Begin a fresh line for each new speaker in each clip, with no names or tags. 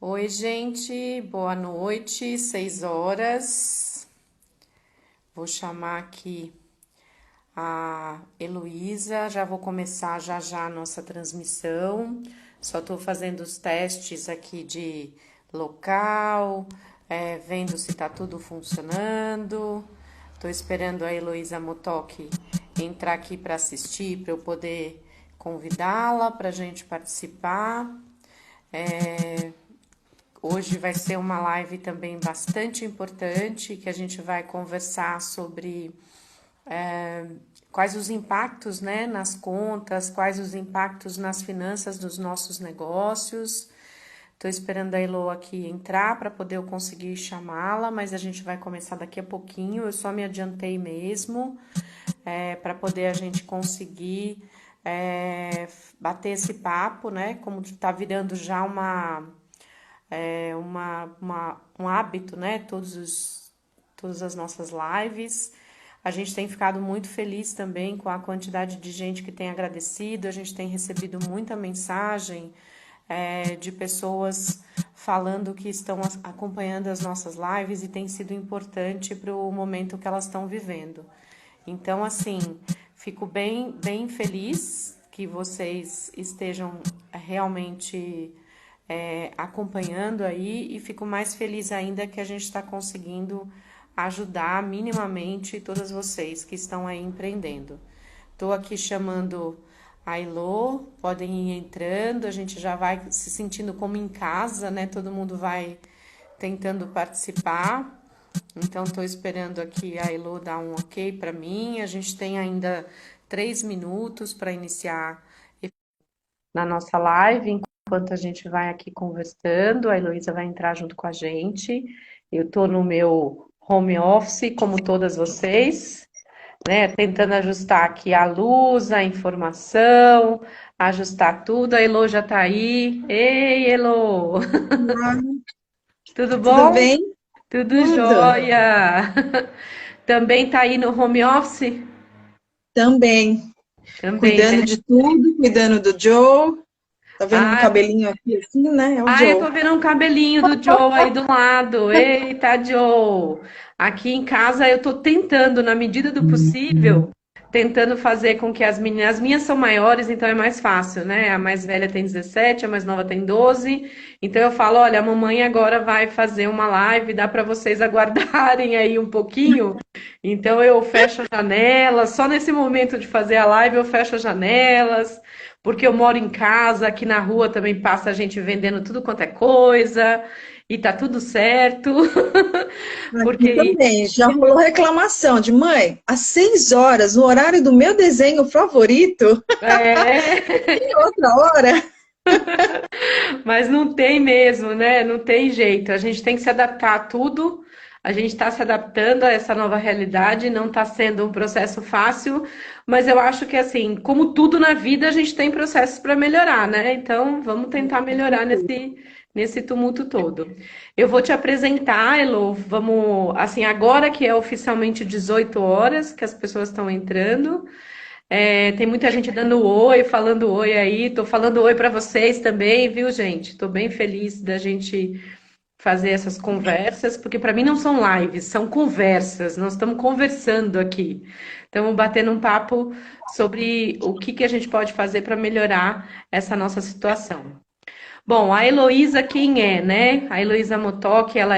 Oi, gente, boa noite, 6 horas. Vou chamar aqui a Heloísa, já vou começar já já a nossa transmissão. Só estou fazendo os testes aqui de local, vendo se está tudo funcionando. Estou esperando a Heloísa Motoki entrar aqui para assistir, para eu poder convidá-la para a gente participar. Hoje vai ser uma live também bastante importante, que a gente vai conversar sobre quais os impactos, né, nas contas, quais os impactos nas finanças dos nossos negócios. Estou esperando a Elo aqui entrar para poder eu conseguir chamá-la, mas a gente vai começar daqui a pouquinho. Eu só me adiantei mesmo para poder a gente conseguir bater esse papo, né? Como está virando já um hábito, né? Todas as nossas lives. A gente tem ficado muito feliz também com a quantidade de gente que tem agradecido. A gente tem recebido muita mensagem de pessoas falando que estão acompanhando as nossas lives e tem sido importante para o momento que elas estão vivendo. Então, assim, fico bem feliz que vocês estejam realmente acompanhando aí e fico mais feliz ainda que a gente está conseguindo ajudar minimamente todas vocês que estão aí empreendendo. Estou aqui chamando a Ilô, podem ir entrando, a gente já vai se sentindo como em casa, né? Todo mundo vai tentando participar. Então, estou esperando aqui a Ilô dar um ok para mim. A gente tem ainda 3 minutos para iniciar na nossa live, enquanto a gente vai aqui conversando, a Heloísa vai entrar junto com a gente. Eu estou no meu home office, como todas vocês, né? Tentando ajustar aqui a luz, a informação, ajustar tudo. A Elo já está aí. Ei, Elo!
Olá,
Tudo
tudo
bom?
bem?
Tudo
Tudo.
jóia! Também está aí no home office?
Também.
Também,
Cuidando
né?
de tudo, cuidando do Joe. Tá vendo um
Ah,
cabelinho aqui assim, né? É o
eu
Joe.
tô vendo um cabelinho do Joe aí do lado. Eita, Joe! Aqui em casa eu tô tentando, na medida do possível, tentando fazer com que as minhas são maiores, então é mais fácil, né? A mais velha tem 17, a mais nova tem 12. Então eu falo, olha, a mamãe agora vai fazer uma live, dá para vocês aguardarem aí um pouquinho. Então eu fecho as janelas, só nesse momento de fazer a live eu fecho as janelas, porque eu moro em casa, aqui na rua também passa gente vendendo tudo quanto é coisa, e tá tudo certo.
Aqui
Porque
também. Já rolou reclamação de mãe, às 6 horas, no horário do meu desenho favorito,
é,
tem outra hora.
mas não tem mesmo, né? Não tem jeito. A gente tem que se adaptar a tudo. A gente está se adaptando a essa nova realidade. Não está sendo um processo fácil, mas eu acho que assim, como tudo na vida, a gente tem processos para melhorar, né? Então, vamos tentar melhorar nesse tumulto todo. Eu vou te apresentar, Elo. Vamos, assim, agora que é oficialmente 18 horas que as pessoas estão entrando. Tem muita gente dando oi, falando oi aí. Tô falando oi para vocês também, viu, gente? Tô bem feliz da gente fazer essas conversas, porque para mim não são lives, são conversas. Nós estamos conversando aqui. Estamos batendo um papo sobre o que que a gente pode fazer para melhorar essa nossa situação. Bom, a Heloísa quem é, né? A Heloísa Motoc, ela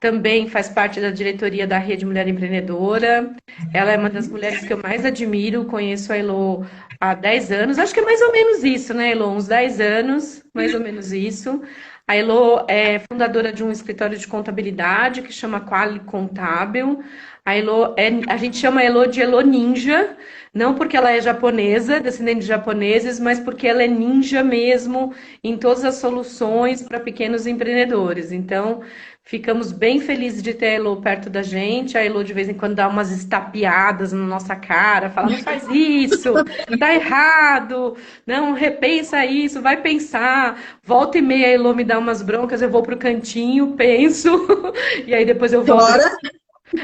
também faz parte da diretoria da Rede Mulher Empreendedora. Ela é uma das mulheres que eu mais admiro. Conheço a Elo há 10 anos. Acho que é mais ou menos isso, né, Elo? Uns 10 anos, mais ou menos isso. A Elo é fundadora de um escritório de contabilidade que chama Quali Contábil. A gente chama a Elo de Elo Ninja, não porque ela é japonesa, descendente de japoneses, mas porque ela é ninja mesmo em todas as soluções para pequenos empreendedores. Então, ficamos bem felizes de ter a Elo perto da gente. A Elo de vez em quando dá umas estapeadas na nossa cara, fala: não faz isso, tá errado, não repensa isso, vai pensar. Volta e meia a Elo me dá umas broncas, eu vou pro cantinho, penso, e aí depois eu volto.
Chora.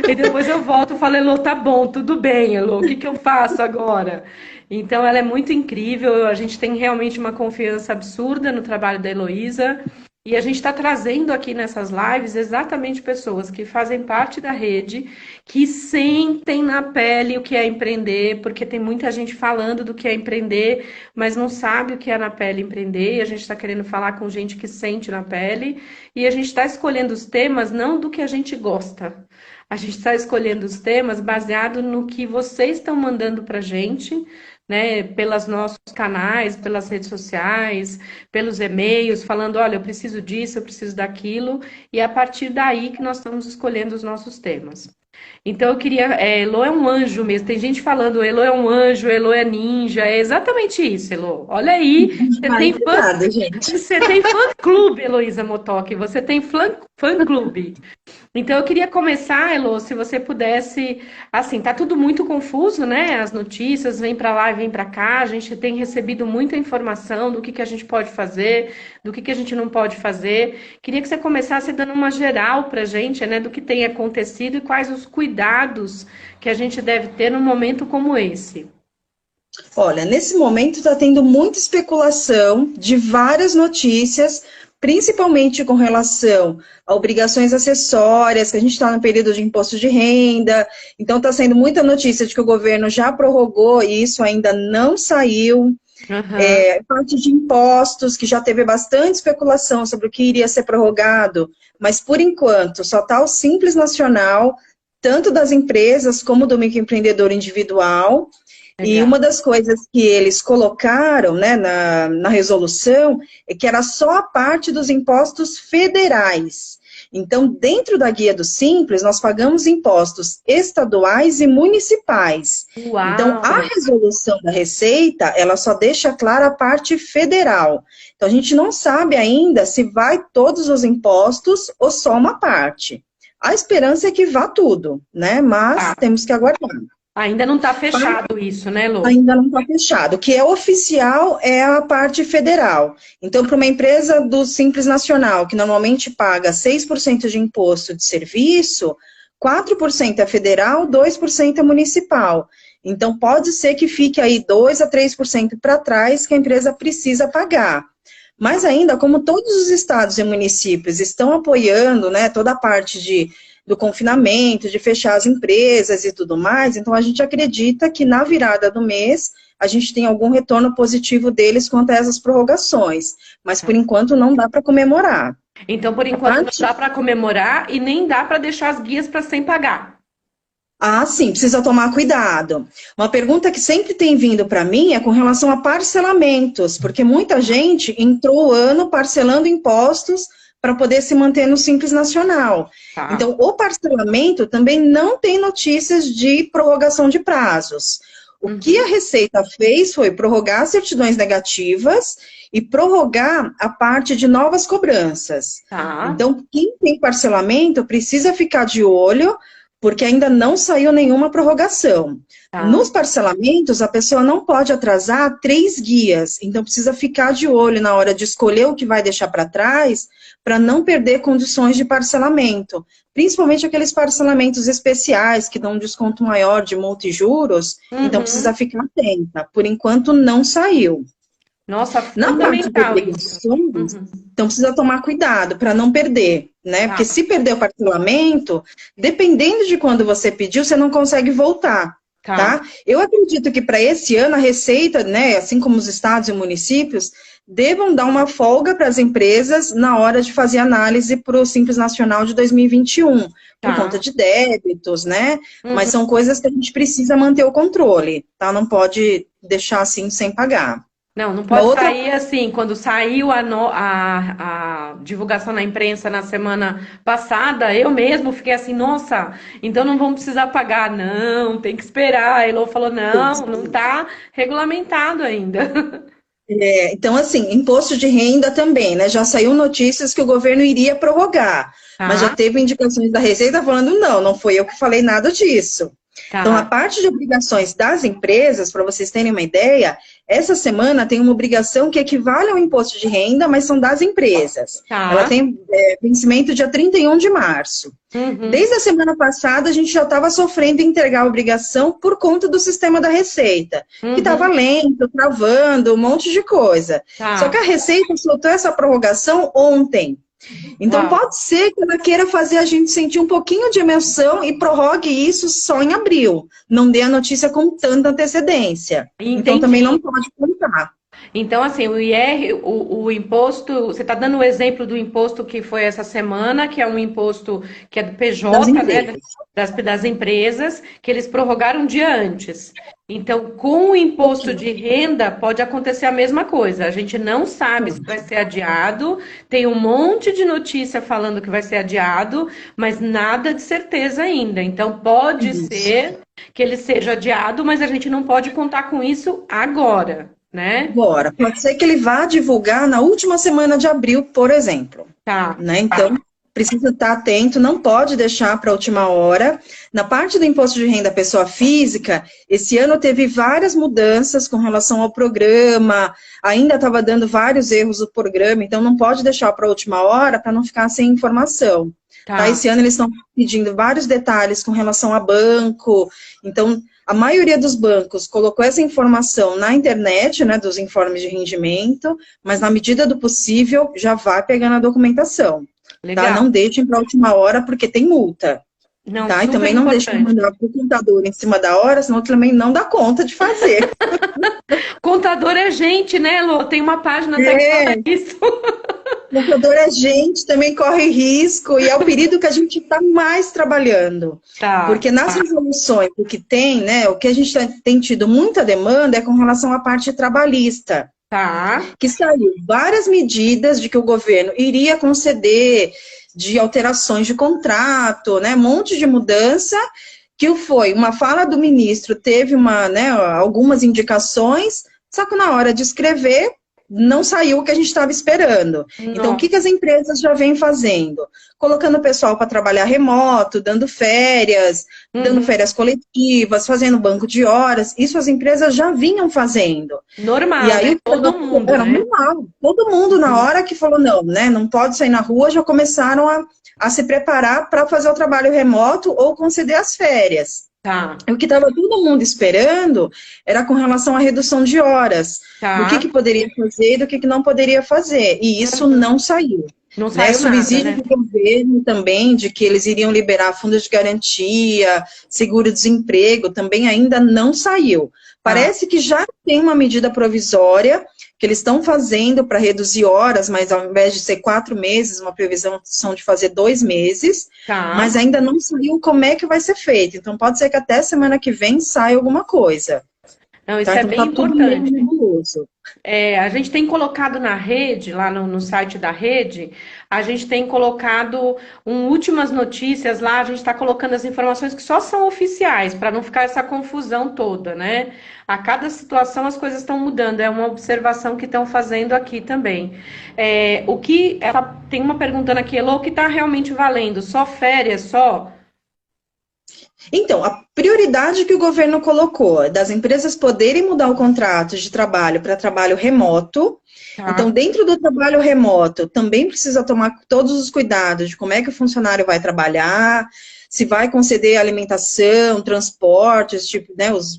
E depois eu volto e falo, Elô, tá bom, tudo bem, Elô, o que que eu faço agora? Então, ela é muito incrível, a gente tem realmente uma confiança absurda no trabalho da Heloísa. E a gente está trazendo aqui nessas lives exatamente pessoas que fazem parte da rede, que sentem na pele o que é empreender, porque tem muita gente falando do que é empreender, mas não sabe o que é na pele empreender, e a gente está querendo falar com gente que sente na pele, e a gente está escolhendo os temas não do que a gente gosta. A gente está escolhendo os temas baseado no que vocês estão mandando para a gente, né, pelos nossos canais, pelas redes sociais, pelos e-mails, falando, olha, eu preciso disso, eu preciso daquilo, e é a partir daí que nós estamos escolhendo os nossos temas. Então eu queria, Elo é um anjo mesmo, tem gente falando, Elo é um anjo, Elo é ninja, é exatamente isso, Elo. Olha aí,
Ai, obrigada, gente.
você tem fã-clube, Heloísa Motoc, você tem fã-clube. Então, eu queria começar, Elo, se você pudesse, assim, tá tudo muito confuso, né? As notícias vêm para lá e vêm para cá, a gente tem recebido muita informação do que a gente pode fazer, do que a gente não pode fazer. Queria que você começasse dando uma geral para a gente, né, do que tem acontecido e quais os cuidados que a gente deve ter num momento como esse.
Olha, nesse momento está tendo muita especulação de várias notícias, principalmente com relação a obrigações acessórias, que a gente está no período de imposto de renda, então está sendo muita notícia de que o governo já prorrogou e isso ainda não saiu.
Uhum.
Parte de impostos, que já teve bastante especulação sobre o que iria ser prorrogado, mas por enquanto só está o Simples Nacional, tanto das empresas como do microempreendedor individual. E
Legal.
uma das coisas que eles colocaram, né, na resolução é que era só a parte dos impostos federais. Então, dentro da guia do Simples, nós pagamos impostos estaduais e municipais. Então,
Uau!
a resolução da Receita, ela só deixa clara a parte federal. Então, a gente não sabe ainda se vai todos os impostos ou só uma parte. A esperança é que vá tudo, né? Mas
Tá.
temos que aguardar.
Ainda não está fechado isso, né, Lô?
Ainda não está fechado. O que é oficial é a parte federal. Então, para uma empresa do Simples Nacional, que normalmente paga 6% de imposto de serviço, 4% é federal, 2% é municipal. Então, pode ser que fique aí 2 a 3% para trás que a empresa precisa pagar. Mas ainda, como todos os estados e municípios estão apoiando, né, toda a parte do confinamento, de fechar as empresas e tudo mais, então a gente acredita que na virada do mês a gente tem algum retorno positivo deles quanto a essas prorrogações, mas por enquanto não dá para comemorar.
Então, por enquanto, não dá para comemorar e nem dá para deixar as guias para sem pagar.
Ah, sim, precisa tomar cuidado. Uma pergunta que sempre tem vindo para mim é com relação a parcelamentos, porque muita gente entrou o ano parcelando impostos para poder se manter no Simples Nacional.
Tá.
Então, o parcelamento também não tem notícias de prorrogação de prazos. O que a Receita fez foi prorrogar certidões negativas e prorrogar a parte de novas cobranças.
Tá.
Então, quem tem parcelamento precisa ficar de olho, porque ainda não saiu nenhuma prorrogação.
Tá.
Nos parcelamentos, a pessoa não pode atrasar 3 guias, então precisa ficar de olho na hora de escolher o que vai deixar para trás, para não perder condições de parcelamento, principalmente aqueles parcelamentos especiais que dão um desconto maior de multijuros, então precisa ficar atenta. Por enquanto, não saiu.
Nossa,
Na parte de
fundamental isso.
obrigações, então precisa tomar cuidado para não perder, né? Porque se perder o parcelamento, dependendo de quando você pediu, você não consegue voltar. Tá? Eu acredito que para esse ano a Receita, né, assim como os estados e municípios, devam dar uma folga para as empresas na hora de fazer análise para o Simples Nacional de 2021, por conta de débitos, né? Mas são coisas que a gente precisa manter o controle, tá? Não pode deixar assim sem pagar.
Não pode sair assim, quando saiu a divulgação na imprensa na semana passada, eu mesmo fiquei assim, nossa, então não vamos precisar pagar, não, tem que esperar. A Elo falou, não está regulamentado ainda.
Então, assim, imposto de renda também, né? Já saiu notícias que o governo iria prorrogar, mas já teve indicações da Receita falando, não foi eu que falei nada disso. Então, a parte de obrigações das empresas, para vocês terem uma ideia, essa semana tem uma obrigação que equivale ao imposto de renda, mas são das empresas.
Tá.
Ela tem vencimento dia 31 de março.
Uhum.
Desde a semana passada, a gente já estava sofrendo em entregar a obrigação por conta do sistema da Receita, que estava lento, travando, um monte de coisa.
Tá.
Só que a Receita soltou essa prorrogação ontem. Então, pode ser que ela queira fazer a gente sentir um pouquinho de emoção e prorrogue isso só em abril. Não dê a notícia com tanta antecedência.
Entendi.
Então, também não pode contar.
Então, assim, o IR, o imposto, você está dando o exemplo do imposto que foi essa semana, que é um imposto que é do PJ, né, das empresas, que eles prorrogaram um dia antes. Então, com o imposto de renda, pode acontecer a mesma coisa. A gente não sabe se vai ser adiado, tem um monte de notícia falando que vai ser adiado, mas nada de certeza ainda. Então, pode ser que ele seja adiado, mas a gente não pode contar com isso agora. Né?
Agora, pode ser que ele vá divulgar na última semana de abril, por exemplo.
Tá.
Né? Então, precisa estar atento, não pode deixar para a última hora. Na parte do imposto de renda pessoa física, esse ano teve várias mudanças com relação ao programa, ainda estava dando vários erros do programa, então não pode deixar para a última hora para não ficar sem informação. Tá? Esse ano eles estão pedindo vários detalhes com relação a banco, então a maioria dos bancos colocou essa informação na internet, né, dos informes de rendimento, mas na medida do possível já vai pegando a documentação.
Legal.
Tá? Não deixem para a última hora, porque tem multa.
Não,
tá? E também não deixem mandar para o contador em cima da hora, senão também não dá conta de fazer.
Contador é gente, né, Lô? Tem uma página até que fala isso.
Contador é gente, também corre risco, e é o período que a gente está mais trabalhando.
Tá.
Porque nas resoluções, o que tem, né, o que a gente tem tido muita demanda é com relação à parte trabalhista.
Tá.
Que saiu várias medidas de que o governo iria conceder, de alterações de contrato, né, um monte de mudança, que foi uma fala do ministro, teve algumas indicações, só que na hora de escrever, não saiu o que a gente estava esperando.
Não.
Então, o que as empresas já vêm fazendo? Colocando o pessoal para trabalhar remoto, dando férias coletivas, fazendo banco de horas. Isso as empresas já vinham fazendo.
Normal,
e aí,
né? Todo mundo,
era
né?
normal. Todo mundo, na hora que falou, não pode sair na rua, já começaram a se preparar para fazer o trabalho remoto ou conceder as férias.
Tá.
O que estava todo mundo esperando era com relação à redução de horas.
Tá.
Do que poderia fazer e do que não poderia fazer. E isso não saiu.
Não saiu
subsídio
nada, né?
do governo também, de que eles iriam liberar fundos de garantia, seguro-desemprego, também ainda não saiu. Parece que já tem uma medida provisória que eles estão fazendo para reduzir horas, mas ao invés de ser 4 meses, uma previsão são de fazer 2 meses, mas ainda não saiu como é que vai ser feito. Então pode ser que até semana que vem saia alguma coisa.
Não, isso
então,
é bem importante.
É,
a gente tem colocado na rede, lá no site da rede, a gente tem colocado últimas notícias lá, a gente está colocando as informações que só são oficiais, para não ficar essa confusão toda, né? A cada situação as coisas estão mudando, é uma observação que estão fazendo aqui também. Tem uma perguntando aqui, Elô, o que está realmente valendo? Só férias, só?
Então, a prioridade que o governo colocou das empresas poderem mudar o contrato de trabalho para trabalho remoto. Então, dentro do trabalho remoto, também precisa tomar todos os cuidados de como é que o funcionário vai trabalhar, se vai conceder alimentação, transportes,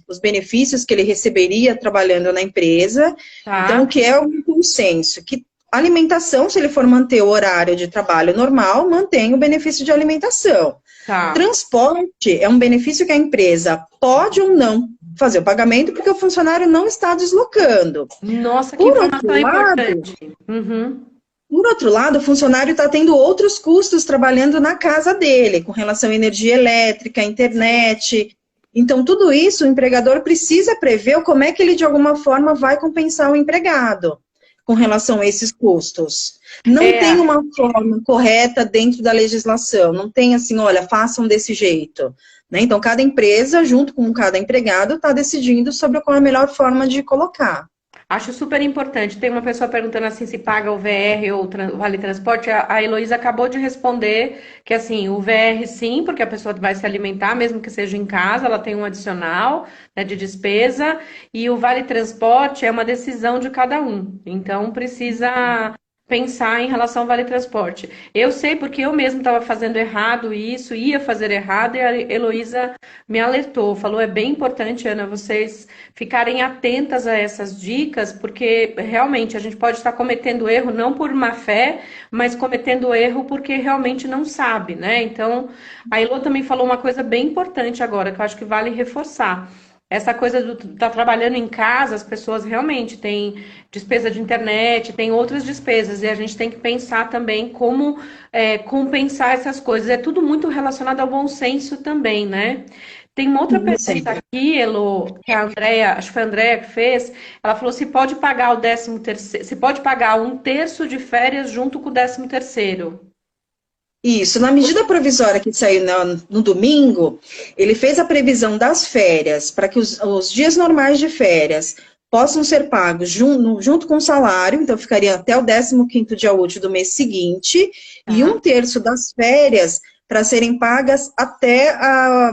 os benefícios que ele receberia trabalhando na empresa. Então, o que é um consenso? Que alimentação, se ele for manter o horário de trabalho normal, mantém o benefício de alimentação. Transporte é um benefício que a empresa pode ou não fazer o pagamento, porque o funcionário não está deslocando.
Nossa, que informação importante.
Por outro lado, o funcionário está tendo outros custos trabalhando na casa dele, com relação à energia elétrica, internet. Então, tudo isso o empregador precisa prever como é que ele, de alguma forma, vai compensar o empregado com relação a esses custos. Não tem uma forma correta dentro da legislação, não tem assim, olha, façam desse jeito. Né? Então, cada empresa, junto com cada empregado, está decidindo sobre qual é a melhor forma de colocar.
Acho super importante. Tem uma pessoa perguntando assim se paga o VR ou o Vale Transporte. A Heloísa acabou de responder que assim, o VR sim, porque a pessoa vai se alimentar, mesmo que seja em casa, ela tem um adicional, né, de despesa, e o Vale Transporte é uma decisão de cada um. Então precisa pensar em relação ao Vale Transporte. Eu sei porque eu mesmo estava fazendo errado isso, ia fazer errado, e a Heloísa me alertou, falou, é bem importante, Ana, vocês ficarem atentas a essas dicas, porque realmente a gente pode estar cometendo erro não por má fé, mas cometendo erro porque realmente não sabe, né? Então, a Elo também falou uma coisa bem importante agora, que eu acho que vale reforçar. Essa coisa do tá trabalhando em casa, as pessoas realmente têm despesa de internet, tem outras despesas, e a gente tem que pensar também como compensar essas coisas. É tudo muito relacionado ao bom senso também, né? Tem uma outra
Sim.
pergunta aqui, Elo, que a Andrea, acho que foi a Andrea que fez. Ela falou se pode pagar o 13º, se pode pagar um terço de férias junto com o 13º.
Isso, na medida provisória que saiu no domingo, ele fez a previsão das férias, para que os dias normais de férias possam ser pagos junto com o salário, então ficaria até o 15º dia útil do mês seguinte, e
Tá,
um terço das férias para serem pagas até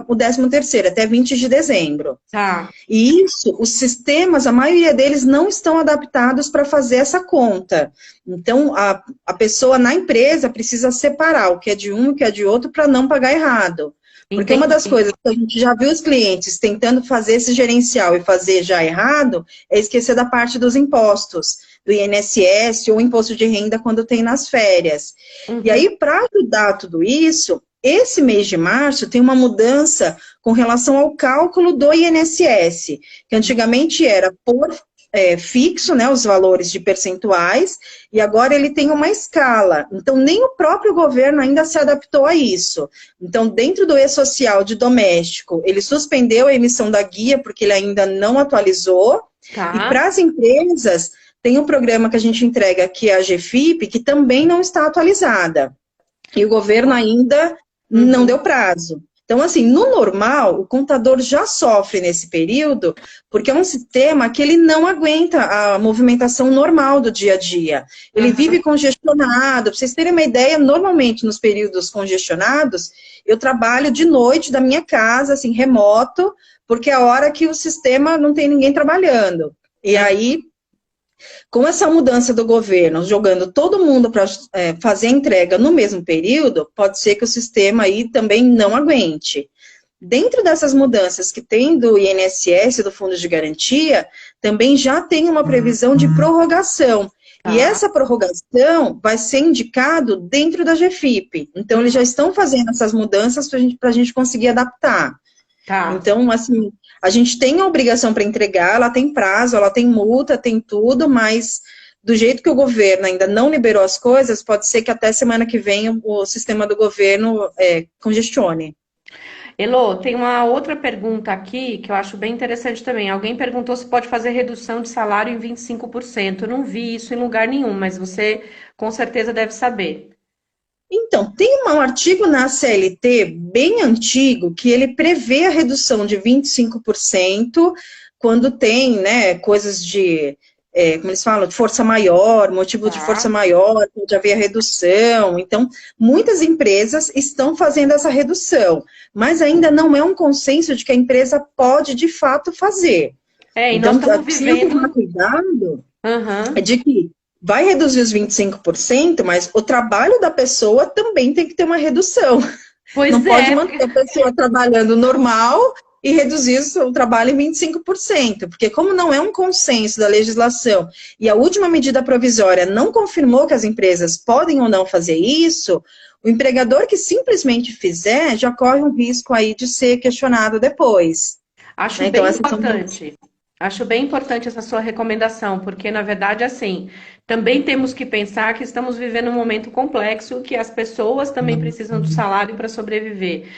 o 13º, até 20 de dezembro.
tá.
E isso, os sistemas, a maioria deles não estão adaptados para fazer essa conta. Então, a pessoa na empresa precisa separar o que é de um e o que é de outro para não pagar errado. Porque uma das
Entendi.
coisas que a gente já viu os clientes tentando fazer esse gerencial e fazer já errado é esquecer da parte dos impostos, do INSS ou imposto de renda quando tem nas férias. E
Uhum.
aí, para ajudar tudo isso, esse mês de março tem uma mudança com relação ao cálculo do INSS, que antigamente era por fixo, né, os valores de percentuais, e agora ele tem uma escala. Então, nem o próprio governo ainda se adaptou a isso. Então, dentro do E-Social de doméstico, ele suspendeu a emissão da guia, porque ele ainda não atualizou, e
Tá.
para as empresas, tem um programa que a gente entrega, que é a GFIP, que também não está atualizada. E o governo ainda não
Uhum.
deu prazo. Então, assim, no normal, o contador já sofre nesse período, porque é um sistema que ele não aguenta a movimentação normal do dia a dia. Ele vive
Aham.
congestionado. Para vocês terem uma ideia, normalmente nos períodos congestionados, eu trabalho de noite da minha casa, assim, remoto, porque é a hora que o sistema não tem ninguém trabalhando. E aí, com essa mudança do governo, jogando todo mundo para fazer a entrega no mesmo período, pode ser que o sistema aí também não aguente. Dentro dessas mudanças que tem do INSS, do Fundo de Garantia, também já tem uma previsão de prorrogação. E
Tá.
essa prorrogação vai ser indicado dentro da GFIP. Então, eles já
Uhum.
estão fazendo essas mudanças para a gente conseguir adaptar.
Tá.
Então, assim, a gente tem a obrigação para entregar, ela tem prazo, ela tem multa, tem tudo, mas do jeito que o governo ainda não liberou as coisas, pode ser que até semana que vem o sistema do governo congestione.
Elô, tem uma outra pergunta aqui que eu acho bem interessante também. Alguém perguntou se pode fazer redução de salário em 25%. Eu não vi isso em lugar nenhum, mas você com certeza deve saber.
Então, tem um artigo na CLT bem antigo que ele prevê a redução de 25% quando tem, né, coisas de, como eles falam, de força maior, motivo de força
Tá.
maior, pode haver redução. Então, muitas empresas estão fazendo essa redução, mas ainda não é um consenso de que a empresa pode, de fato, fazer.
É, e nós
Então,
estamos
precisa tomar
vivendo.
cuidado
Aham.
de que vai reduzir os 25%, mas o trabalho da pessoa também tem que ter uma redução. Não
Pois
pode
é,
manter a pessoa trabalhando normal e reduzir o seu trabalho em 25%, porque como não é um consenso da legislação e a última medida provisória não confirmou que as empresas podem ou não fazer isso, o empregador que simplesmente fizer já corre um risco aí de ser questionado depois.
acho
Né? Então,
bem
essas são...
importante. Acho bem importante essa sua recomendação, porque na verdade, assim, também temos que pensar que estamos vivendo um momento complexo, que as pessoas também precisam do salário para sobreviver.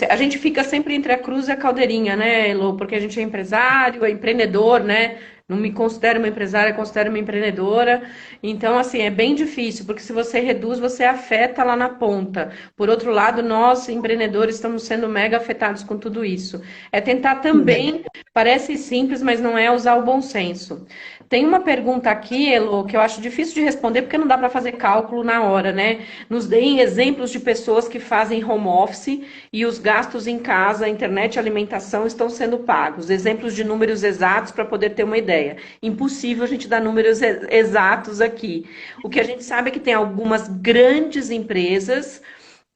A gente fica sempre entre a cruz e a caldeirinha, né, Elô? Porque a gente é empresário, é empreendedor, né? Não me considero uma empresária, considero uma empreendedora. Então, assim, é bem difícil, porque se você reduz, você afeta lá na ponta. Por outro lado, nós, empreendedores, estamos sendo mega afetados com tudo isso. É tentar também, parece simples, mas não é usar o bom senso. Tem uma pergunta aqui, Elo, que eu acho difícil de responder porque não dá para fazer cálculo na hora, né? Nos deem exemplos de pessoas que fazem home office e os gastos em casa, internet e alimentação estão sendo pagos. Exemplos de números exatos para poder ter uma ideia. Impossível a gente dar números exatos aqui. O que a gente sabe é que tem algumas grandes empresas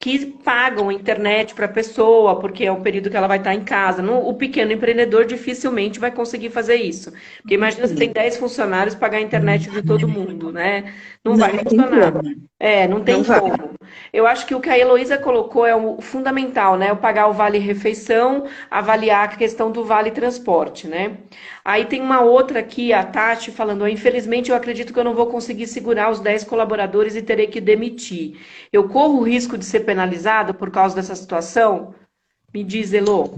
que pagam a internet para a pessoa, porque é o período que ela vai estar em casa. O pequeno empreendedor dificilmente vai conseguir fazer isso. Porque imagina se tem 10 funcionários pagar a internet de todo mundo, né? Não vai
Não tem
funcionar.
como.
É, não
Não
tem
vai.
como. Eu acho que o que a Heloísa colocou é o fundamental, né? O pagar o vale-refeição, avaliar a questão do vale-transporte, né? Aí tem uma outra aqui, a Tati, falando: infelizmente eu acredito que eu não vou conseguir segurar os 10 colaboradores e terei que demitir. Eu corro o risco de ser penalizada por causa dessa situação? Me diz, Elô.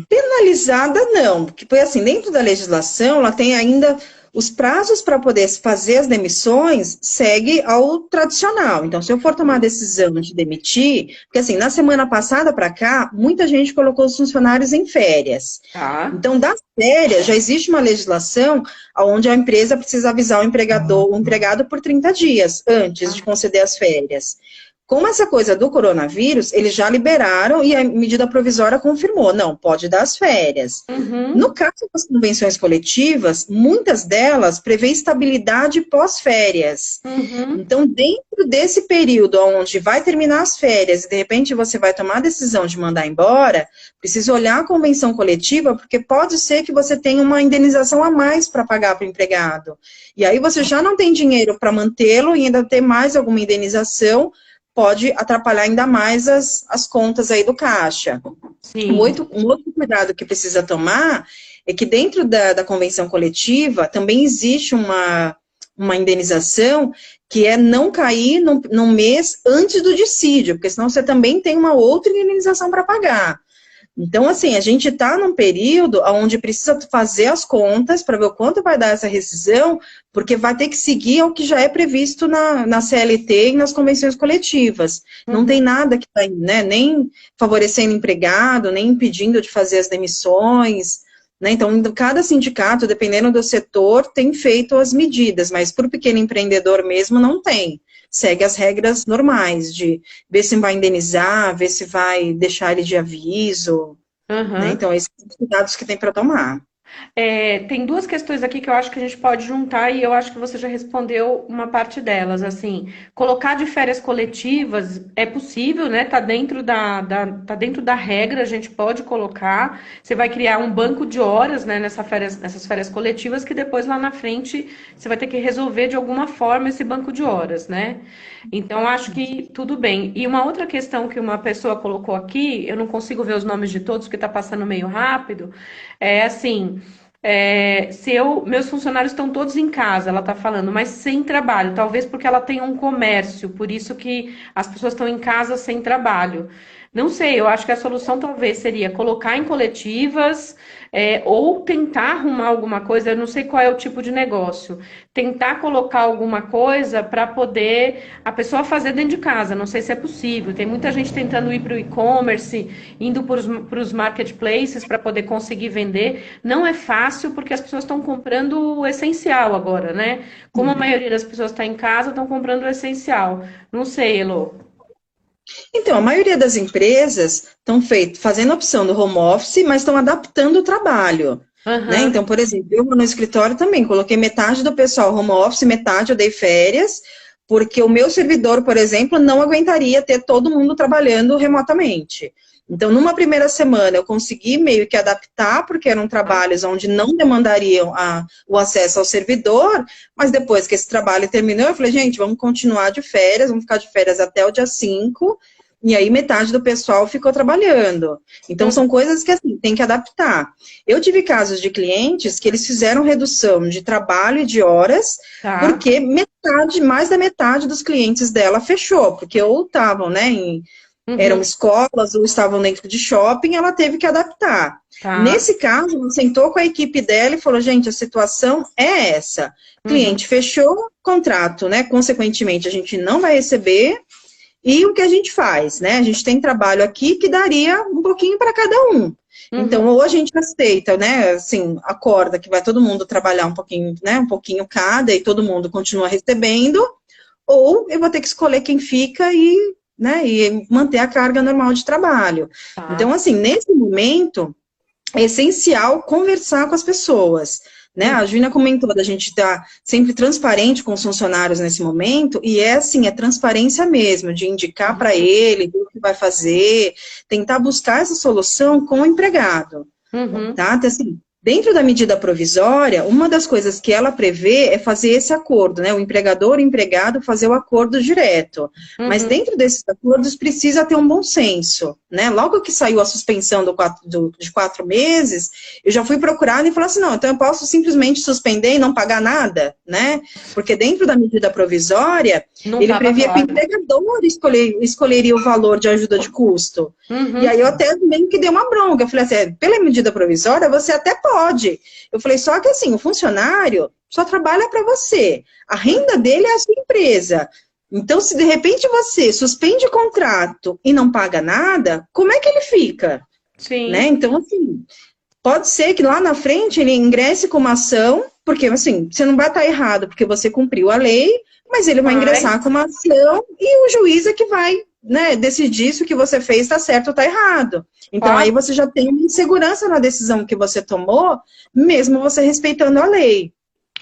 Penalizada não, porque foi assim, dentro da legislação, ela tem ainda os prazos para poder fazer as demissões, segue ao tradicional. Então, se eu for tomar a decisão de demitir, porque assim, na semana passada para cá, muita gente colocou os funcionários em férias.
Tá.
Então, das férias, já existe uma legislação onde a empresa precisa avisar o empregado por 30 dias antes de conceder as férias. Com essa coisa do coronavírus, eles já liberaram e a medida provisória confirmou, não, pode dar as férias.
Uhum.
No caso das convenções coletivas, muitas delas prevê estabilidade pós-férias.
Uhum.
Então, dentro desse período onde vai terminar as férias e de repente você vai tomar a decisão de mandar embora, precisa olhar a convenção coletiva, porque pode ser que você tenha uma indenização a mais para pagar para o empregado. E aí você já não tem dinheiro para mantê-lo e ainda ter mais alguma indenização, pode atrapalhar ainda mais as contas aí do caixa. Um
Sim.
outro cuidado que precisa tomar é que dentro da convenção coletiva também existe uma indenização que é não cair num mês antes do dissídio, porque senão você também tem uma outra indenização para pagar. Então, assim, a gente está num período onde precisa fazer as contas para ver o quanto vai dar essa rescisão, porque vai ter que seguir ao que já é previsto na CLT e nas convenções coletivas. Não tem nada que está, né, nem favorecendo empregado, nem impedindo de fazer as demissões, né? Então, cada sindicato, dependendo do setor, tem feito as medidas, mas para o pequeno empreendedor mesmo não tem. Segue as regras normais de ver se vai indenizar, ver se vai deixar ele de aviso, né?
Uhum.
Então, esses são os cuidados que tem para tomar.
Tem duas questões aqui que eu acho que a gente pode juntar e eu acho que você já respondeu uma parte delas. Assim, colocar de férias coletivas é possível, né? Tá dentro da regra, a gente pode colocar. Você vai criar um banco de horas, né, nessas férias coletivas que depois lá na frente você vai ter que resolver de alguma forma esse banco de horas, né? Então, acho que tudo bem. E uma outra questão que uma pessoa colocou aqui, eu não consigo ver os nomes de todos porque está passando meio rápido, é assim. Meus funcionários estão todos em casa, ela está falando, mas sem trabalho, talvez porque ela tem um comércio, por isso que as pessoas estão em casa sem trabalho. Não sei, eu acho que a solução talvez seria colocar em coletivas, ou tentar arrumar alguma coisa, eu não sei qual é o tipo de negócio, tentar colocar alguma coisa para poder a pessoa fazer dentro de casa, não sei se é possível. Tem muita gente tentando ir para o e-commerce, indo para os marketplaces para poder conseguir vender. Não é fácil porque as pessoas estão comprando o essencial agora, né? Como a maioria das pessoas está em casa, estão comprando o essencial. Não sei, Elo.
Então, a maioria das empresas estão fazendo a opção do home office, mas estão adaptando o trabalho. Né?
Aham.
Então, por exemplo, eu no escritório também coloquei metade do pessoal home office, metade eu dei férias, porque o meu servidor, por exemplo, não aguentaria ter todo mundo trabalhando remotamente. Então, numa primeira semana, eu consegui meio que adaptar, porque eram trabalhos onde não demandariam o acesso ao servidor, mas depois que esse trabalho terminou, eu falei, gente, vamos continuar de férias, vamos ficar de férias até o dia 5, e aí metade do pessoal ficou trabalhando. Então, são coisas que, assim, tem que adaptar. Eu tive casos de clientes que eles fizeram redução de trabalho e de horas,
Tá.
porque mais da metade dos clientes dela fechou, porque ou estavam, né, eram
Uhum.
escolas ou estavam dentro de shopping, ela teve que adaptar.
Tá.
Nesse caso, ela sentou com a equipe dela e falou, gente, a situação é essa.
Uhum.
Cliente fechou, contrato, né? Consequentemente, a gente não vai receber. E o que a gente faz, né? A gente tem trabalho aqui que daria um pouquinho para cada um. Então, ou a gente aceita, né, assim, acorda que vai todo mundo trabalhar um pouquinho, né, um pouquinho cada, e todo mundo continua recebendo, ou eu vou ter que escolher quem fica e, né, e manter a carga normal de trabalho.
Tá.
Então, assim, nesse momento, é essencial conversar com as pessoas, né? A Juliana comentou da gente estar sempre transparente com os funcionários nesse momento, e é assim, é transparência mesmo, de indicar para ele o que vai fazer, tentar buscar essa solução com o empregado,
Uhum.
tá? Então, assim, dentro da medida provisória, uma das coisas que ela prevê é fazer esse acordo, né? O empregador e o empregado fazer o acordo direto. Mas
Uhum.
dentro desses acordos precisa ter um bom senso, né? Logo que saiu a suspensão de 4 meses, eu já fui procurar e falei assim, não, então eu posso simplesmente suspender e não pagar nada, né? Porque dentro da medida provisória,
Não
ele
estava
previa que o
claro.
empregador escolheria o valor de ajuda de custo. E
Uhum.
aí eu até meio que dei uma bronca. Eu falei assim, pela medida provisória, você até pode. Eu falei, só que assim, o funcionário só trabalha para você. A renda dele é a sua empresa. Então, se de repente você suspende o contrato e não paga nada, como é que ele fica? Né?
Sim.
Então, assim, pode ser que lá na frente ele ingresse com uma ação, porque assim, você não vai estar errado porque você cumpriu a lei, mas ele vai ingressar com
Mas,
uma ação e o juiz é que vai, né, decidir se o que você fez está certo ou está errado. Então aí
claro.
você já tem uma insegurança na decisão que você tomou, mesmo você respeitando a lei.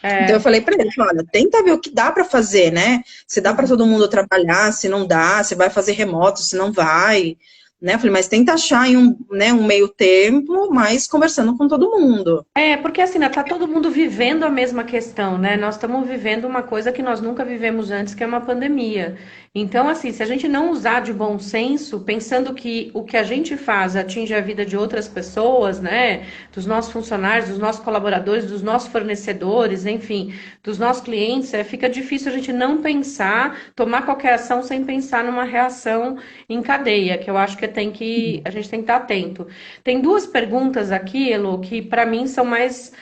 Então eu
É.
falei para ele, olha, tenta ver o que dá para fazer, né? Se dá para
Uhum.
todo mundo trabalhar, se não dá, se vai fazer remoto, se não vai, né? Eu falei, mas tenta achar em um, né, um meio termo, mas conversando com todo mundo.
É, porque assim, né, tá todo mundo vivendo a mesma questão, né? Nós estamos vivendo uma coisa que nós nunca vivemos antes, que é uma pandemia. Então, assim, se a gente não usar de bom senso, pensando que o que a gente faz atinge a vida de outras pessoas, né? Dos nossos funcionários, dos nossos colaboradores, dos nossos fornecedores, enfim, dos nossos clientes, fica difícil a gente não pensar, tomar qualquer ação sem pensar numa reação em cadeia, que eu acho que a gente tem que estar atento. Tem duas perguntas aqui, Elo, que para mim são mais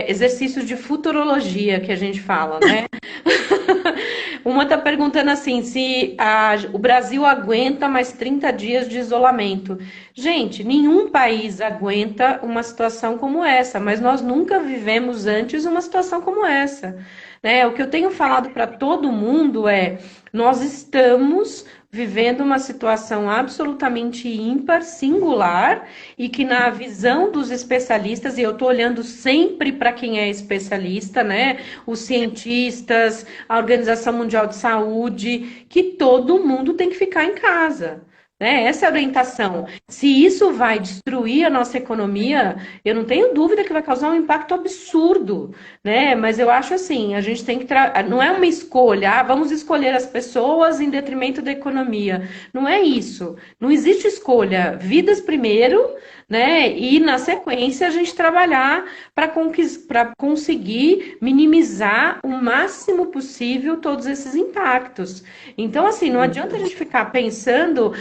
exercícios de futurologia que a gente fala, né? Uma está perguntando assim, se o Brasil aguenta mais 30 dias de isolamento. Gente, nenhum país aguenta uma situação como essa, mas nós nunca vivemos antes uma situação como essa. Né? O que eu tenho falado para todo mundo é: nós estamos vivendo uma situação absolutamente ímpar, singular, e que na visão dos especialistas, e eu estou olhando sempre para quem é especialista, né? Os cientistas, a Organização Mundial de Saúde, que todo mundo tem que ficar em casa. Né? Essa é a orientação. Se isso vai destruir a nossa economia, eu não tenho dúvida que vai causar um impacto absurdo, né? Mas eu acho assim, a gente tem que não é uma escolha, vamos escolher as pessoas em detrimento da economia. Não é isso. Não existe escolha. Vidas primeiro, né? E na sequência a gente trabalhar para conseguir minimizar o máximo possível todos esses impactos. Então, assim, não adianta a gente ficar pensando,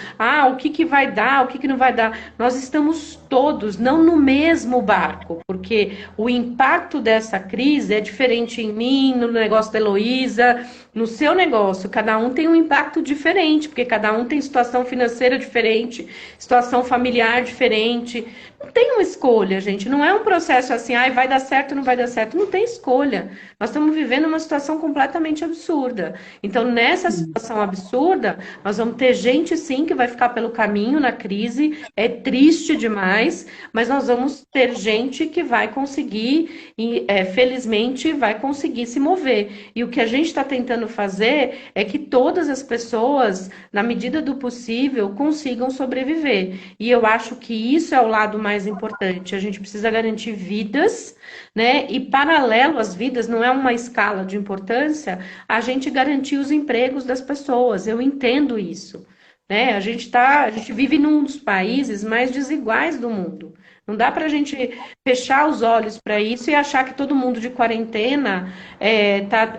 o que que vai dar, o que que não vai dar. Nós estamos todos não no mesmo barco, porque o impacto dessa crise é diferente em mim, no negócio da Heloísa, no seu negócio. Cada um tem um impacto diferente, porque cada um tem situação financeira diferente, situação familiar diferente. Não tem uma escolha, gente. Não é um processo assim, vai dar certo, não vai dar certo. Não tem escolha. Nós estamos vivendo uma situação completamente absurda. Então, nessa situação absurda, nós vamos ter gente, sim, que vai ficar pelo caminho na crise. É triste demais, mas nós vamos ter gente que vai conseguir, e felizmente, vai conseguir se mover. E o que a gente está tentando fazer é que todas as pessoas, na medida do possível, consigam sobreviver. E eu acho que isso é o lado mais importante. A gente precisa garantir vidas, né? E paralelo às vidas, não é uma escala de importância, a gente garantir os empregos das pessoas. Eu entendo isso, né? A gente vive num dos países mais desiguais do mundo. Não dá para a gente fechar os olhos para isso e achar que todo mundo de quarentena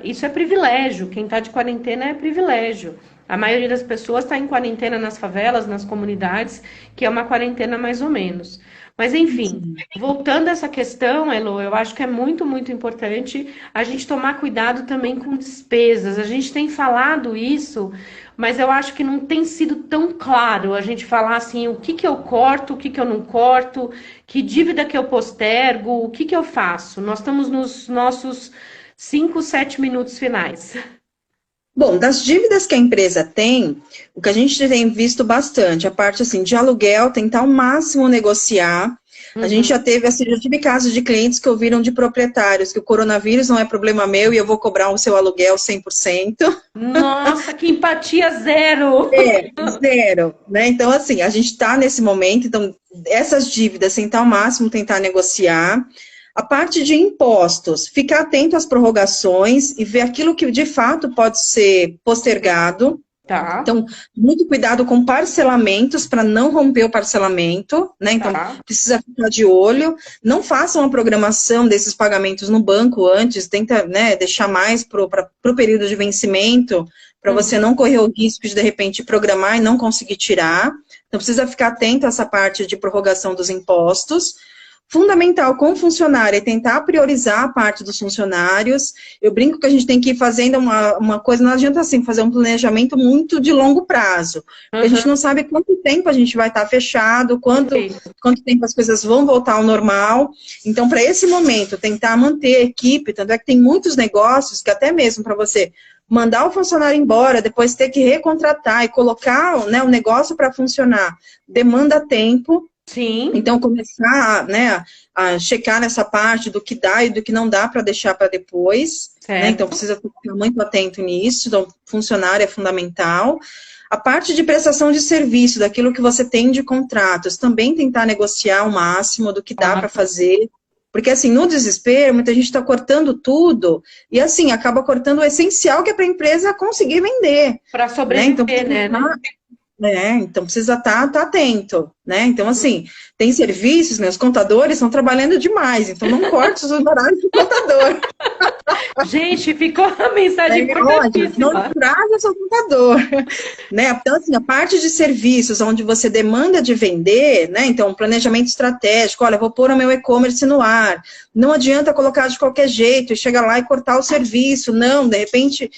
isso é privilégio. Quem está de quarentena é privilégio. A maioria das pessoas está em quarentena nas favelas, nas comunidades, que é uma quarentena mais ou menos. Mas, enfim, voltando a essa questão, Elo, eu acho que é muito, muito importante a gente tomar cuidado também com despesas. A gente tem falado isso, mas eu acho que não tem sido tão claro a gente falar assim, o que que eu corto, o que que eu não corto, que dívida que eu postergo, o que que eu faço. Nós estamos nos nossos 5, 7 minutos finais.
Bom, das dívidas que a empresa tem, o que a gente tem visto bastante, a parte assim de aluguel, tentar ao máximo negociar. A gente já
Uhum.
teve, assim, já tive casos de clientes que ouviram de proprietários que o coronavírus não é problema meu e eu vou cobrar o seu aluguel 100%.
Nossa, que empatia zero!
É, zero, né? Então, assim, a gente está nesse momento, então, essas dívidas, tentar ao máximo tentar negociar. A parte de impostos, ficar atento às prorrogações e ver aquilo que de fato pode ser postergado.
Tá,
Então, muito cuidado com parcelamentos para não romper o parcelamento, né? Então,
tá.
precisa ficar de olho. Não façam a programação desses pagamentos no banco antes, tenta, né, deixar mais para o período de vencimento, para você
Uhum.
não correr o risco de repente, programar e não conseguir tirar. Então, precisa ficar atento a essa parte de prorrogação dos impostos. Fundamental com o funcionário é tentar priorizar a parte dos funcionários. Eu brinco que a gente tem que ir fazendo uma coisa, não adianta assim fazer um planejamento muito de longo prazo, porque a gente
Uhum.
não sabe quanto tempo a gente vai estar fechado,
Perfeito.
quanto tempo as coisas vão voltar ao normal. Então, para esse momento, tentar manter a equipe, tanto é que tem muitos negócios que até mesmo para você mandar o funcionário embora, depois ter que recontratar e colocar, né, o negócio para funcionar, demanda tempo.
Sim,
Então, começar, né, a checar nessa parte do que dá e do que não dá para deixar para depois, né? Então,
certo.
precisa ficar muito atento nisso. Então, funcionário é fundamental. A parte de prestação de serviço, daquilo que você tem de contratos, também tentar negociar o máximo do que dá
Ah,
para fazer. Porque, assim, no desespero, muita gente está cortando tudo e, assim, acaba cortando o essencial que é para a empresa conseguir vender,
para
né? Então,
sobreviver,
precisa
né?
então precisa estar atento, né? Então, assim, tem serviços, né? Os contadores estão trabalhando demais, então não corte os horários do contador.
Gente, ficou a mensagem
Olha, não
importantíssima.
estraga o seu contador, né? Então, assim, a parte de serviços, onde você demanda de vender, né? Então, um planejamento estratégico, olha, vou pôr o meu e-commerce no ar. Não adianta colocar de qualquer jeito e chegar lá e cortar o serviço. Não, de repente,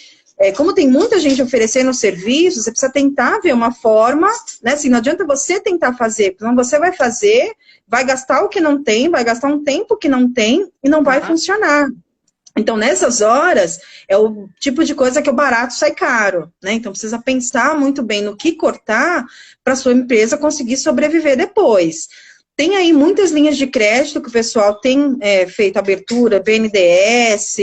como tem muita gente oferecendo serviço, você precisa tentar ver uma forma, né? Assim, não adianta você tentar fazer, porque senão você vai fazer, vai gastar o que não tem, vai gastar um tempo que não tem e não vai
Tá.
funcionar. Então, nessas horas, é o tipo de coisa que o barato sai caro, né? Então, precisa pensar muito bem no que cortar para sua empresa conseguir sobreviver depois. Tem aí muitas linhas de crédito que o pessoal tem feito abertura, BNDES,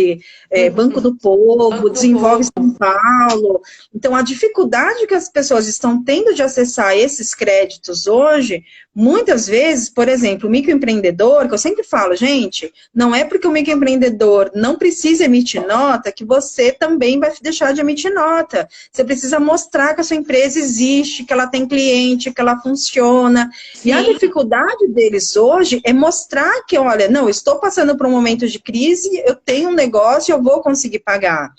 Banco
Uhum.
do Povo,
Banco do
Desenvolve
Povo.
São Paulo. Então, a dificuldade que as pessoas estão tendo de acessar esses créditos hoje, muitas vezes, por exemplo, o microempreendedor, que eu sempre falo, gente, não é porque o microempreendedor não precisa emitir nota que você também vai deixar de emitir nota. Você precisa mostrar que a sua empresa existe, que ela tem cliente, que ela funciona. E a
Sim,
dificuldade deles hoje é mostrar que, olha, não, estou passando por um momento de crise, eu tenho um negócio, eu vou conseguir pagar.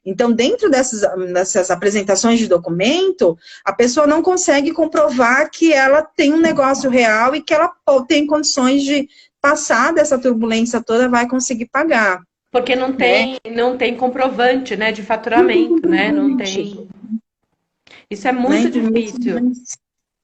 Então, dentro dessas apresentações de documento, a pessoa não consegue comprovar que ela tem um negócio real e que ela tem condições de passar dessa turbulência toda, vai conseguir pagar,
porque não
né?
tem, não tem comprovante, né, de
Não tem
faturamento, né? Não
comprovante,
tem. Isso é
né?
muito
Então, isso é
difícil.
mais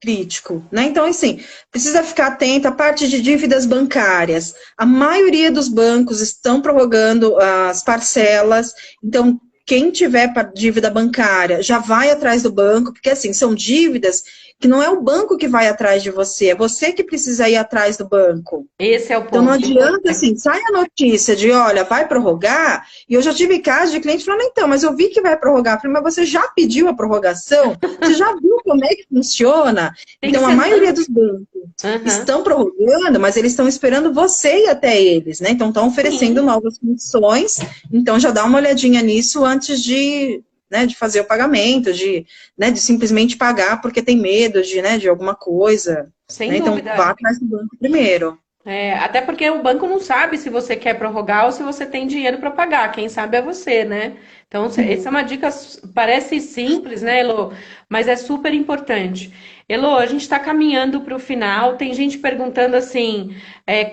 crítico, né? Então, assim, precisa ficar atento à parte de dívidas bancárias. A maioria dos bancos estão prorrogando as parcelas, então quem tiver dívida bancária já vai atrás do banco, porque assim, são dívidas que não é o banco que vai atrás de você, é você que precisa ir atrás do banco.
Esse é o
Então, não
ponto.
adianta, assim, sai a notícia de, olha, vai prorrogar, e eu já tive casos de cliente falando, então, mas eu vi que vai prorrogar. Eu falei, mas você já pediu a prorrogação? Você já viu como é que funciona?
Tem que
Então, a
ser.
maioria dos bancos
Uhum.
estão prorrogando, mas eles estão esperando você ir até eles, né? Então, estão oferecendo
Sim.
novas condições, então já dá uma olhadinha nisso antes de, né, de fazer o pagamento, né, de simplesmente pagar porque tem medo de, né, de alguma coisa,
Sem
né? Então, vá
dúvida.
atrás do banco primeiro.
Até porque o banco não sabe se você quer prorrogar ou se você tem dinheiro para pagar. Quem sabe é você, né? Então, essa é uma dica, parece simples, né, Elô? Mas é super importante. Elô, a gente está caminhando para o final. Tem gente perguntando assim,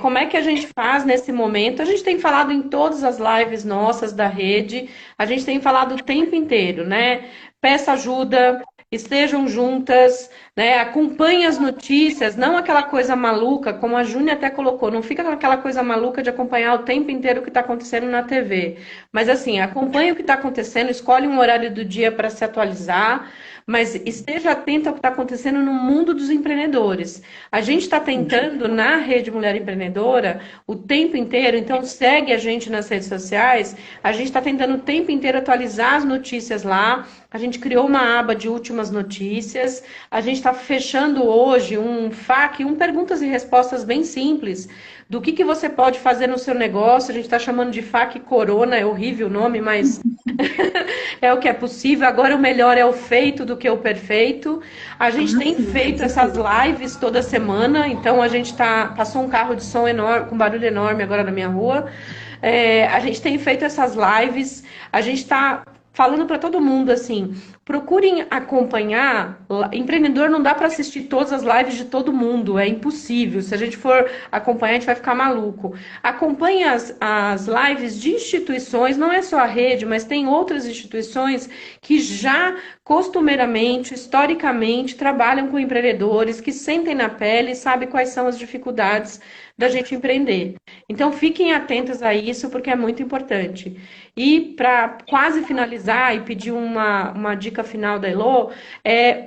como é que a gente faz nesse momento? A gente tem falado em todas as lives nossas da rede, a gente tem falado o tempo inteiro, né? Peça ajuda, estejam juntas, né? Acompanhe as notícias, não aquela coisa maluca, como a Júnia até colocou, não fica com aquela coisa maluca de acompanhar o tempo inteiro o que está acontecendo na TV. Mas assim, acompanhe o que está acontecendo, escolhe um horário do dia para se atualizar, mas esteja atento ao que está acontecendo no mundo dos empreendedores. A gente está tentando, na Rede Mulher Empreendedora, o tempo inteiro, então segue a gente nas redes sociais, a gente está tentando o tempo inteiro atualizar as notícias lá, a gente criou uma aba de últimas notícias, a gente está fechando hoje um FAQ, um perguntas e respostas bem simples, do que você pode fazer no seu negócio, a gente está chamando de FAQ Corona, é horrível o nome, mas é o que é possível. Agora o melhor é o feito do que o perfeito. A gente tem feito essas lives toda semana, então a gente passou um carro de som enorme, com barulho enorme agora na minha rua. A gente tem feito essas lives, a gente está falando para todo mundo assim, procurem acompanhar. Empreendedor não dá para assistir todas as lives de todo mundo, é impossível. Se a gente for acompanhar, a gente vai ficar maluco. Acompanhe as lives de instituições, não é só a rede, mas tem outras instituições que já costumeiramente, historicamente, trabalham com empreendedores, que sentem na pele e sabem quais são as dificuldades da gente empreender. Então, fiquem atentos a isso, porque é muito importante. E para quase finalizar e pedir uma dica final da Elô,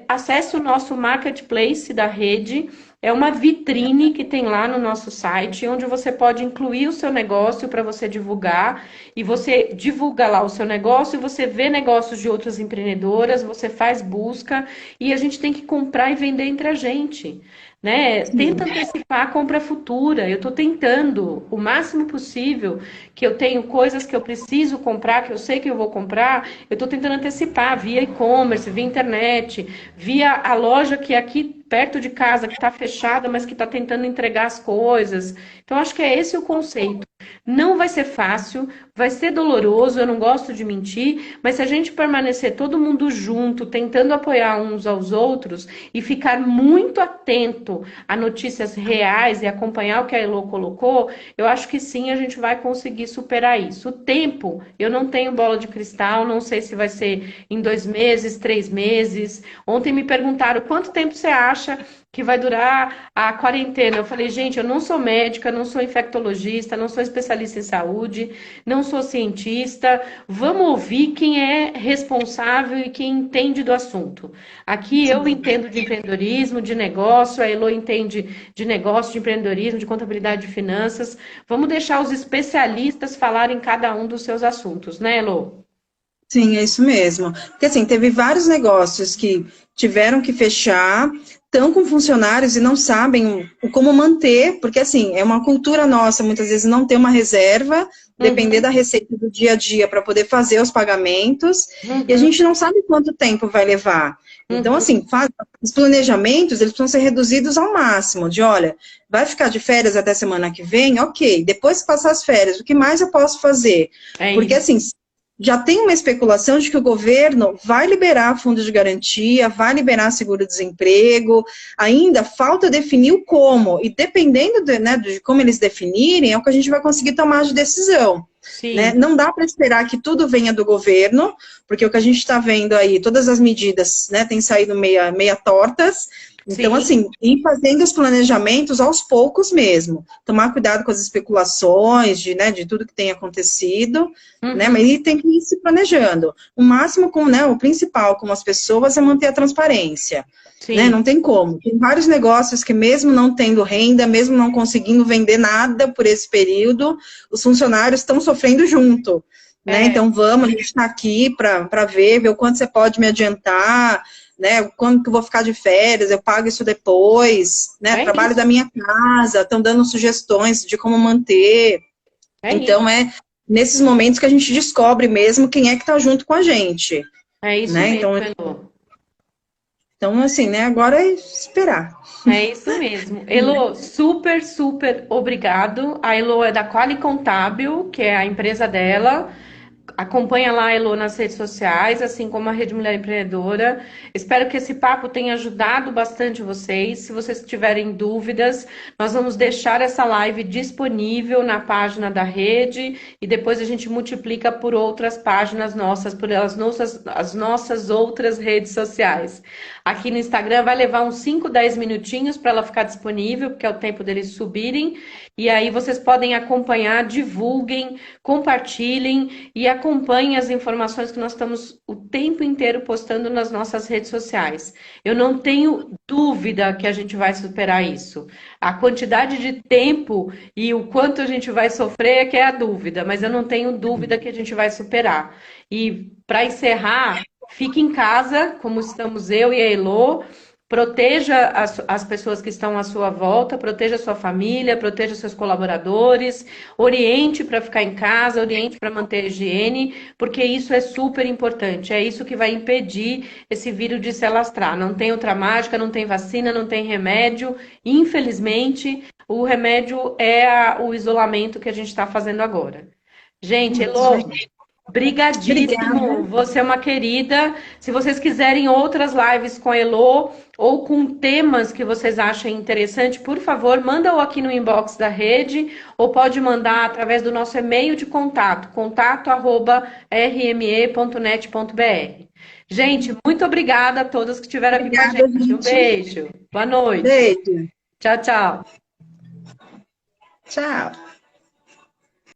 acesse o nosso marketplace da rede. É uma vitrine que tem lá no nosso site, onde você pode incluir o seu negócio para você divulgar, e você divulga lá o seu negócio, e você vê negócios de outras empreendedoras, você faz busca, e a gente tem que comprar e vender entre a gente. Né? Tenta antecipar a compra futura. Eu estou tentando o máximo possível, que eu tenho coisas que eu preciso comprar, que eu sei que eu vou comprar, eu estou tentando antecipar via e-commerce, via internet, via a loja que é aqui perto de casa, que está fechada, mas que está tentando entregar as coisas. Então, acho que é esse o conceito. Não vai ser fácil, vai ser doloroso, eu não gosto de mentir, mas se a gente permanecer todo mundo junto, tentando apoiar uns aos outros e ficar muito atento a notícias reais e acompanhar o que a Elô colocou, eu acho que sim, a gente vai conseguir superar isso. O tempo, eu não tenho bola de cristal, não sei se vai ser em 2 meses, 3 meses. Ontem me perguntaram quanto tempo você acha que vai durar a quarentena. Eu falei, gente, eu não sou médica, não sou infectologista, não sou especialista em saúde, não sou cientista. Vamos ouvir quem é responsável e quem entende do assunto. Aqui eu entendo de empreendedorismo, de negócio, a Elô entende de negócio, de empreendedorismo, de contabilidade de finanças. Vamos deixar os especialistas falarem cada um dos seus assuntos, né, Elô?
Sim, é isso mesmo. Porque assim, teve vários negócios que tiveram que fechar, estão com funcionários e não sabem como manter, porque assim, é uma cultura nossa, muitas vezes não ter uma reserva, depender da receita do dia a dia para poder fazer os pagamentos, e a gente não sabe quanto tempo vai levar. Então, assim, os planejamentos, eles precisam ser reduzidos ao máximo, de olha, vai ficar de férias até semana que vem? Ok, depois que passar as férias, o que mais eu posso fazer? Porque assim, já tem uma especulação de que o governo vai liberar fundo de garantia, vai liberar seguro-desemprego, ainda falta definir o como, e dependendo de como eles definirem, é o que a gente vai conseguir tomar de decisão. Né? Não dá para esperar que tudo venha do governo, porque o que a gente está vendo aí, todas as medidas, né, têm saído meia tortas. Então, assim, ir fazendo os planejamentos aos poucos mesmo. Tomar cuidado com as especulações de tudo que tem acontecido, né? Mas tem que ir se planejando. O máximo, o principal com as pessoas é manter a transparência. Né? Não tem como. Tem vários negócios que mesmo não tendo renda, mesmo não conseguindo vender nada por esse período, os funcionários estão sofrendo junto. Né? Então, a gente está aqui para ver o quanto você pode me adiantar, né? Quando que eu vou ficar de férias, eu pago isso depois, né? Trabalho da minha casa, estão dando sugestões de como manter. Então, nesses momentos que a gente descobre mesmo quem é que está junto com a gente.
É isso
né?
mesmo,
Então,
Elô.
Então, assim, né, agora é esperar.
É isso mesmo. Elo, super, super obrigado. A Elo é da Quali Contábil, que é a empresa dela. Acompanha lá a Elo nas redes sociais, assim como a Rede Mulher Empreendedora. Espero que esse papo tenha ajudado bastante vocês. Se vocês tiverem dúvidas, nós vamos deixar essa live disponível na página da rede e depois a gente multiplica por outras páginas nossas, por as nossas outras redes sociais. Aqui no Instagram vai levar uns 5, 10 minutinhos para ela ficar disponível, porque é o tempo deles subirem. E aí vocês podem acompanhar, divulguem, compartilhem e acompanhem as informações que nós estamos o tempo inteiro postando nas nossas redes sociais. Eu não tenho dúvida que a gente vai superar isso. A quantidade de tempo e o quanto a gente vai sofrer é que é a dúvida, mas eu não tenho dúvida que a gente vai superar. E para encerrar, fique em casa, como estamos eu e a Elo. Proteja as pessoas que estão à sua volta, proteja a sua família, proteja seus colaboradores, oriente para ficar em casa, oriente para manter a higiene, porque isso é super importante. É isso que vai impedir esse vírus de se alastrar. Não tem outra mágica, não tem vacina, não tem remédio. Infelizmente, o remédio é o isolamento que a gente está fazendo agora. Gente, Elô,
Obrigada.
brigadíssimo, você é uma querida. Se vocês quiserem outras lives com a Elô ou com temas que vocês achem interessante, por favor, manda ou aqui no inbox da rede ou pode mandar através do nosso e-mail de contato, contato@rme.net.br. Gente, muito obrigada a todas que estiveram aqui com a
Obrigada,
gente. Um
gente.
beijo. Boa noite.
Beijo.
Tchau, tchau.
Tchau.